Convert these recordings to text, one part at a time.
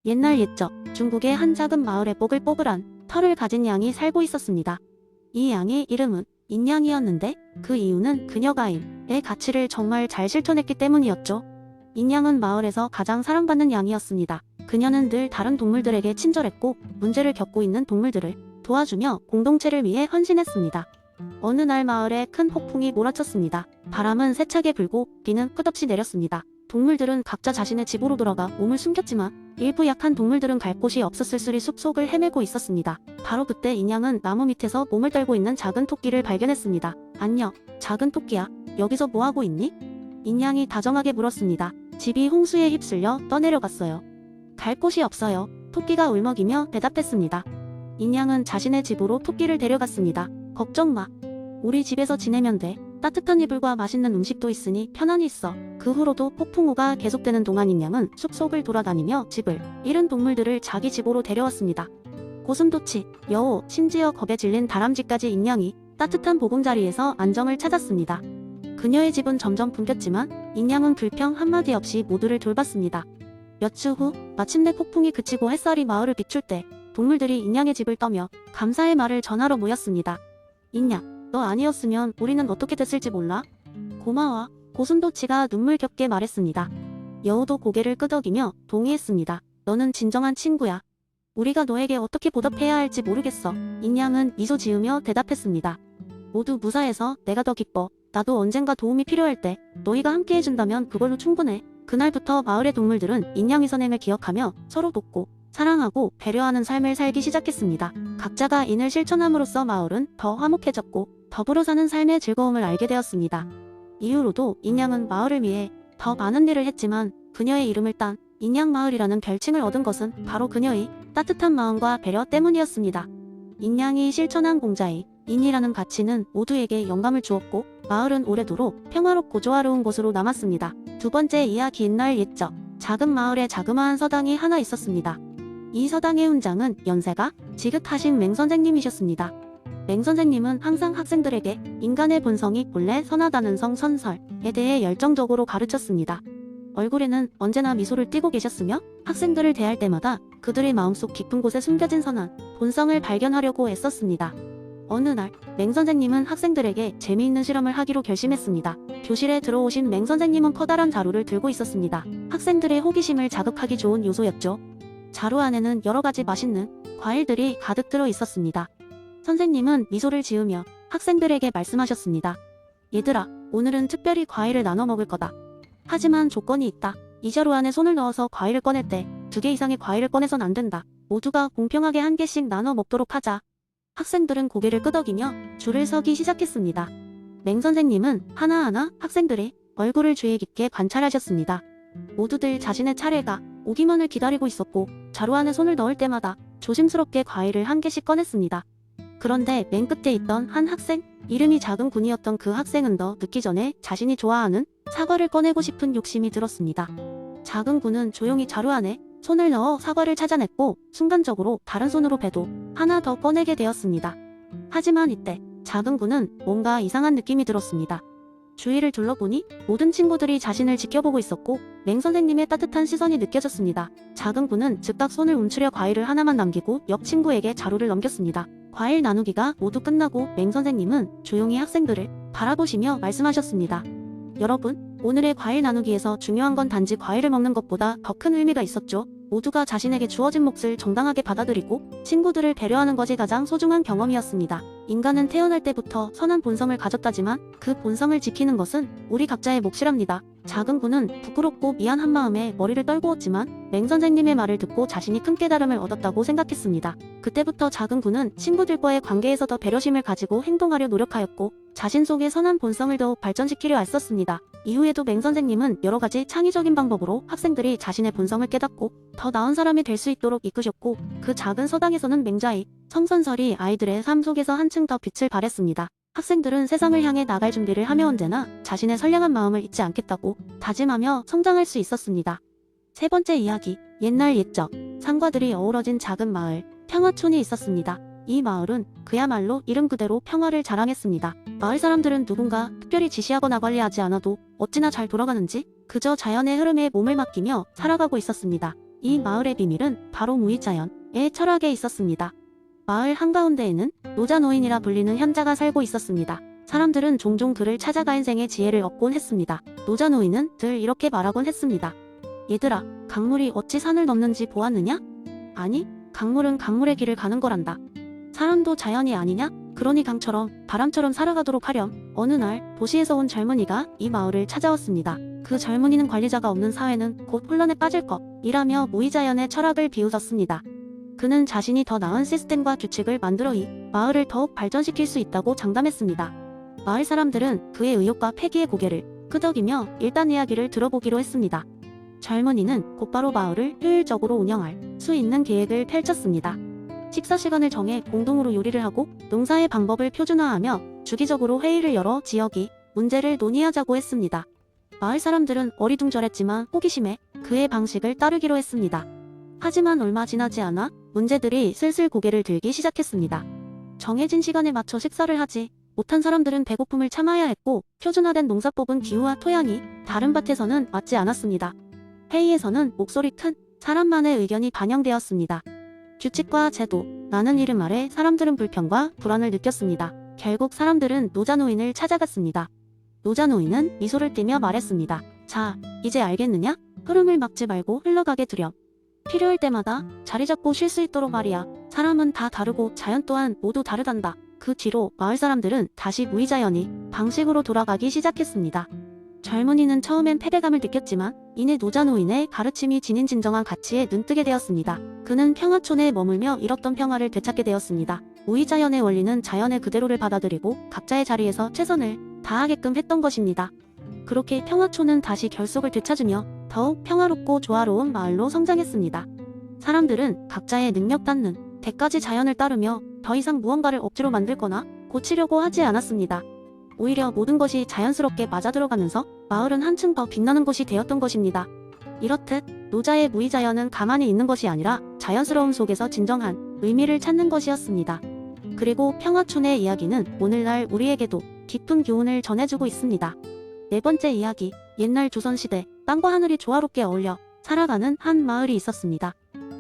옛날 옛적 중국의 한 작은 마을에 뽀글뽀글한 털을 가진 양이 살고 있었습니다. 이 양의 이름은 인양이었는데 그 이유는 그녀가 인의 가치를 정말 잘 실천했기 때문이었죠. 인양은 마을에서 가장 사랑받는 양이었습니다. 그녀는 늘 다른 동물들에게 친절했고 문제를 겪고 있는 동물들을 도와주며 공동체를 위해 헌신했습니다. 어느 날 마을에 큰 폭풍이 몰아쳤습니다. 바람은 세차게 불고 비는 끝없이 내렸습니다. 동물들은 각자 자신의 집으로 돌아가 몸을 숨겼지만 일부 약한 동물들은 갈 곳이 없어 쓸쓸히 숲속을 헤매고 있었습니다. 바로 그때 인양은 나무 밑에서 몸을 떨고 있는 작은 토끼를 발견했습니다. 안녕, 작은 토끼야. 여기서 뭐하고 있니? 인양이 다정하게 물었습니다. 집이 홍수에 휩쓸려 떠내려갔어요. 갈 곳이 없어요. 토끼가 울먹이며 대답했습니다. 인양은 자신의 집으로 토끼를 데려갔습니다. 걱정 마. 우리 집에서 지내면 돼. 따뜻한 이불과 맛있는 음식도 있으니 편안히 있어. 그 후로도 폭풍우가 계속되는 동안 인양은 숲속을 돌아다니며 집을 잃은 동물들을 자기 집으로 데려왔습니다. 고슴도치, 여우, 심지어 겁에 질린 다람쥐까지 인양이 따뜻한 보금자리에서 안정을 찾았습니다. 그녀의 집은 점점 붕괴했지만 인양은 불평 한마디 없이 모두를 돌봤습니다. 몇 주 후 마침내 폭풍이 그치고 햇살이 마을을 비출 때 동물들이 인양의 집을 떠며 감사의 말을 전하러 모였습니다. 인양, 너 아니었으면 우리는 어떻게 됐을지 몰라? 고마워. 고슴도치가 눈물겹게 말했습니다. 여우도 고개를 끄덕이며 동의했습니다. 너는 진정한 친구야. 우리가 너에게 어떻게 보답해야 할지 모르겠어. 인양은 미소 지으며 대답했습니다. 모두 무사해서 내가 더 기뻐. 나도 언젠가 도움이 필요할 때 너희가 함께 해준다면 그걸로 충분해. 그날부터 마을의 동물들은 인양의 선행을 기억하며 서로 돕고 사랑하고 배려하는 삶을 살기 시작했습니다. 각자가 인을 실천함으로써 마을은 더 화목해졌고 더불어 사는 삶의 즐거움을 알게 되었습니다. 이후로도 인양은 마을을 위해 더 많은 일을 했지만 그녀의 이름을 딴 인양마을이라는 별칭을 얻은 것은 바로 그녀의 따뜻한 마음과 배려 때문이었습니다. 인양이 실천한 공자의 인이라는 가치는 모두에게 영감을 주었고 마을은 오래도록 평화롭고 조화로운 곳으로 남았습니다. 두 번째 이야기. 옛날 옛적 작은 마을에 자그마한 서당이 하나 있었습니다. 이 서당의 훈장은 연세가 지극하신 맹선생님이셨습니다. 맹선생님은 항상 학생들에게 인간의 본성이 본래 선하다는 성선설에 대해 열정적으로 가르쳤습니다. 얼굴에는 언제나 미소를 띠고 계셨으며 학생들을 대할 때마다 그들의 마음속 깊은 곳에 숨겨진 선한 본성을 발견하려고 애썼습니다. 어느 날 맹선생님은 학생들에게 재미있는 실험을 하기로 결심했습니다. 교실에 들어오신 맹선생님은 커다란 자루를 들고 있었습니다. 학생들의 호기심을 자극하기 좋은 요소였죠. 자루 안에는 여러 가지 맛있는 과일들이 가득 들어 있었습니다. 선생님은 미소를 지으며 학생들에게 말씀하셨습니다. 얘들아, 오늘은 특별히 과일을 나눠 먹을 거다. 하지만 조건이 있다. 이 자루 안에 손을 넣어서 과일을 꺼낼 때 2개 이상의 과일을 꺼내선 안 된다. 모두가 공평하게 한 개씩 나눠 먹도록 하자. 학생들은 고개를 끄덕이며 줄을 서기 시작했습니다. 맹선생님은 하나하나 학생들의 얼굴을 주의 깊게 관찰하셨습니다. 모두들 자신의 차례가 오기만을 기다리고 있었고 자루 안에 손을 넣을 때마다 조심스럽게 과일을 한 개씩 꺼냈습니다. 그런데 맨 끝에 있던 한 학생, 이름이 작은 군이었던 그 학생은 더 늦기 전에 자신이 좋아하는 사과를 꺼내고 싶은 욕심이 들었습니다. 작은 군은 조용히 자루 안에 손을 넣어 사과를 찾아냈고 순간적으로 다른 손으로 배도 하나 더 꺼내게 되었습니다. 하지만 이때 작은 군은 뭔가 이상한 느낌이 들었습니다. 주위를 둘러보니 모든 친구들이 자신을 지켜보고 있었고 맹선생님의 따뜻한 시선이 느껴졌습니다. 작은 군은 즉각 손을 움츠려 과일을 하나만 남기고 옆 친구에게 자루를 넘겼습니다. 과일 나누기가 모두 끝나고 맹선생님은 조용히 학생들을 바라보시며 말씀하셨습니다. 여러분, 오늘의 과일 나누기에서 중요한 건 단지 과일을 먹는 것보다 더 큰 의미가 있었죠. 모두가 자신에게 주어진 몫을 정당하게 받아들이고 친구들을 배려하는 것이 가장 소중한 경험이었습니다. 인간은 태어날 때부터 선한 본성을 가졌다지만 그 본성을 지키는 것은 우리 각자의 몫이랍니다. 작은 군은 부끄럽고 미안한 마음에 머리를 떨구었지만 맹선생님의 말을 듣고 자신이 큰 깨달음을 얻었다고 생각했습니다. 그때부터 작은 군은 친구들과의 관계에서 더 배려심을 가지고 행동하려 노력하였고 자신 속의 선한 본성을 더욱 발전시키려 애썼습니다. 이후에도 맹선생님은 여러 가지 창의적인 방법으로 학생들이 자신의 본성을 깨닫고 더 나은 사람이 될 수 있도록 이끄셨고 그 작은 서당에서는 맹자의 성선설이 아이들의 삶 속에서 한층 더 빛을 발했습니다. 학생들은 세상을 향해 나갈 준비를 하며 언제나 자신의 선량한 마음을 잊지 않겠다고 다짐하며 성장할 수 있었습니다. 세 번째 이야기. 옛날 옛적 산과들이 어우러진 작은 마을 평화촌이 있었습니다. 이 마을은 그야말로 이름 그대로 평화를 자랑했습니다. 마을 사람들은 누군가 특별히 지시하거나 관리하지 않아도 어찌나 잘 돌아가는지 그저 자연의 흐름에 몸을 맡기며 살아가고 있었습니다. 이 마을의 비밀은 바로 무이자연의 철학에 있었습니다. 마을 한가운데에는 노자노인이라 불리는 현자가 살고 있었습니다. 사람들은 종종 그를 찾아가 인생의 지혜를 얻곤 했습니다. 노자노인은 늘 이렇게 말하곤 했습니다. 얘들아, 강물이 어찌 산을 넘는지 보았느냐? 아니, 강물은 강물의 길을 가는 거란다. 사람도 자연이 아니냐? 그러니 강처럼 바람처럼 살아가도록 하렴. 어느 날 도시에서 온 젊은이가 이 마을을 찾아왔습니다. 그 젊은이는 관리자가 없는 사회는 곧 혼란에 빠질 것이라며 무이자연의 철학을 비웃었습니다. 그는 자신이 더 나은 시스템과 규칙을 만들어 이 마을을 더욱 발전시킬 수 있다고 장담했습니다. 마을 사람들은 그의 의욕과 패기의 고개를 끄덕이며 일단 이야기를 들어보기로 했습니다. 젊은이는 곧바로 마을을 효율적으로 운영할 수 있는 계획을 펼쳤습니다. 식사 시간을 정해 공동으로 요리를 하고 농사의 방법을 표준화하며 주기적으로 회의를 열어 지역이 문제를 논의하자고 했습니다. 마을 사람들은 어리둥절했지만 호기심에 그의 방식을 따르기로 했습니다. 하지만 얼마 지나지 않아 문제들이 슬슬 고개를 들기 시작했습니다. 정해진 시간에 맞춰 식사를 하지 못한 사람들은 배고픔을 참아야 했고 표준화된 농사법은 기후와 토양이 다른 밭에서는 맞지 않았습니다. 회의에서는 목소리 큰 사람만의 의견이 반영되었습니다. 규칙과 제도, 라는 이름 아래 사람들은 불평과 불안을 느꼈습니다. 결국 사람들은 노자노인을 찾아갔습니다. 노자노인은 미소를 띠며 말했습니다. 자, 이제 알겠느냐? 흐름을 막지 말고 흘러가게 두렴. 필요할 때마다 자리 잡고 쉴 수 있도록 말이야. 사람은 다 다르고 자연 또한 모두 다르단다. 그 뒤로 마을 사람들은 다시 무이자연이 방식으로 돌아가기 시작했습니다. 젊은이는 처음엔 패배감을 느꼈지만 이내 노자노인의 가르침이 지닌 진정한 가치에 눈뜨게 되었습니다. 그는 평화촌에 머물며 잃었던 평화를 되찾게 되었습니다. 무이자연의 원리는 자연의 그대로를 받아들이고 각자의 자리에서 최선을 다하게끔 했던 것입니다. 그렇게 평화촌은 다시 결속을 되찾으며 더욱 평화롭고 조화로운 마을로 성장했습니다. 사람들은 각자의 능력 닿는 데까지 자연을 따르며 더 이상 무언가를 억지로 만들거나 고치려고 하지 않았습니다. 오히려 모든 것이 자연스럽게 맞아들어가면서 마을은 한층 더 빛나는 곳이 되었던 것입니다. 이렇듯 노자의 무이자연은 가만히 있는 것이 아니라 자연스러움 속에서 진정한 의미를 찾는 것이었습니다. 그리고 평화촌의 이야기는 오늘날 우리에게도 깊은 교훈을 전해주고 있습니다. 네 번째 이야기, 옛날 조선시대 땅과 하늘이 조화롭게 어울려 살아가는 한 마을이 있었습니다.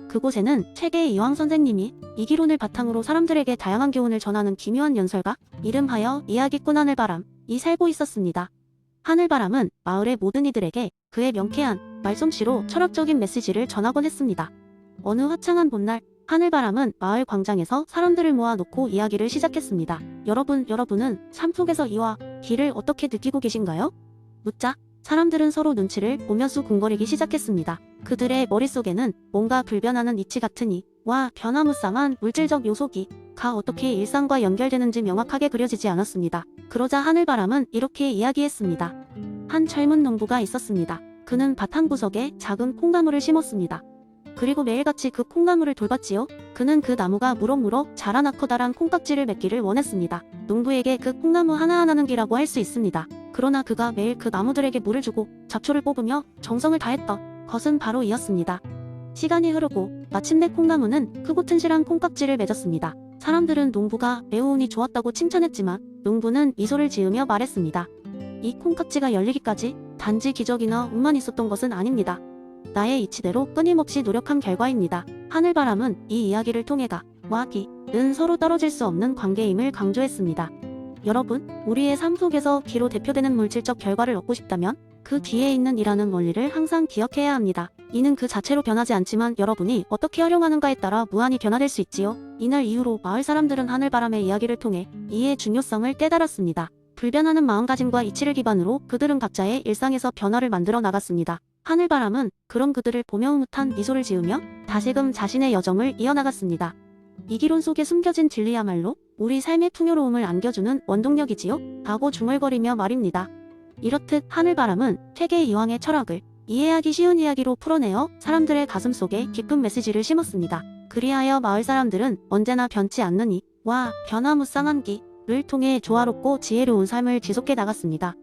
그곳에는 최계 이황 선생님이 이기론을 바탕으로 사람들에게 다양한 교훈을 전하는 기묘한 연설가, 이름하여 이야기꾼 하늘바람이 살고 있었습니다. 하늘바람은 마을의 모든 이들에게 그의 명쾌한 말솜씨로 철학적인 메시지를 전하곤 했습니다. 어느 화창한 봄날, 하늘바람은 마을 광장에서 사람들을 모아놓고 이야기를 시작했습니다. 여러분은 삶 속에서 이와 길을 어떻게 느끼고 계신가요? 묻자 사람들은 서로 눈치를 보며 수군거리기 시작했습니다. 그들의 머릿속에는 뭔가 불변하는 이치 같은 이와 변화무쌍한 물질적 요소기가 어떻게 일상과 연결되는지 명확하게 그려지지 않았습니다. 그러자 하늘바람은 이렇게 이야기했습니다. 한 젊은 농부가 있었습니다. 그는 밭 한 구석에 작은 콩나물을 심었습니다. 그리고 매일같이 그 콩나물을 돌봤지요. 그는 그 나무가 무럭무럭 자라나 커다란 콩깍지를 맺기를 원했습니다. 농부에게 그 콩나무 하나하나는 기라고 할 수 있습니다. 그러나 그가 매일 그 나무들에게 물을 주고 잡초를 뽑으며 정성을 다했던 것은 바로 이었습니다. 시간이 흐르고 마침내 콩나무는 크고 튼실한 콩깍지를 맺었습니다. 사람들은 농부가 매우 운이 좋았다고 칭찬했지만 농부는 미소를 지으며 말했습니다. 이 콩깍지가 열리기까지 단지 기적이나 운만 있었던 것은 아닙니다. 나의 이치대로 끊임없이 노력한 결과입니다. 하늘바람은 이 이야기를 통해 가와 기는 서로 떨어질 수 없는 관계임을 강조했습니다. 여러분, 우리의 삶 속에서 기로 대표되는 물질적 결과를 얻고 싶다면 그 뒤에 있는 이라는 원리를 항상 기억해야 합니다. 이는 그 자체로 변하지 않지만 여러분이 어떻게 활용하는가에 따라 무한히 변화될 수 있지요. 이날 이후로 마을 사람들은 하늘바람의 이야기를 통해 이의 중요성을 깨달았습니다. 불변하는 마음가짐과 이치를 기반으로 그들은 각자의 일상에서 변화를 만들어 나갔습니다. 하늘바람은 그런 그들을 보며 흐뭇한 미소를 지으며 다시금 자신의 여정을 이어나갔습니다. 이기론 속에 숨겨진 진리야말로 우리 삶의 풍요로움을 안겨주는 원동력이지요? 하고 중얼거리며 말입니다. 이렇듯 하늘바람은 퇴계 이황의 철학을 이해하기 쉬운 이야기로 풀어내어 사람들의 가슴 속에 깊은 메시지를 심었습니다. 그리하여 마을 사람들은 언제나 변치 않는 이와 변화무쌍한 기를 통해 조화롭고 지혜로운 삶을 지속해 나갔습니다.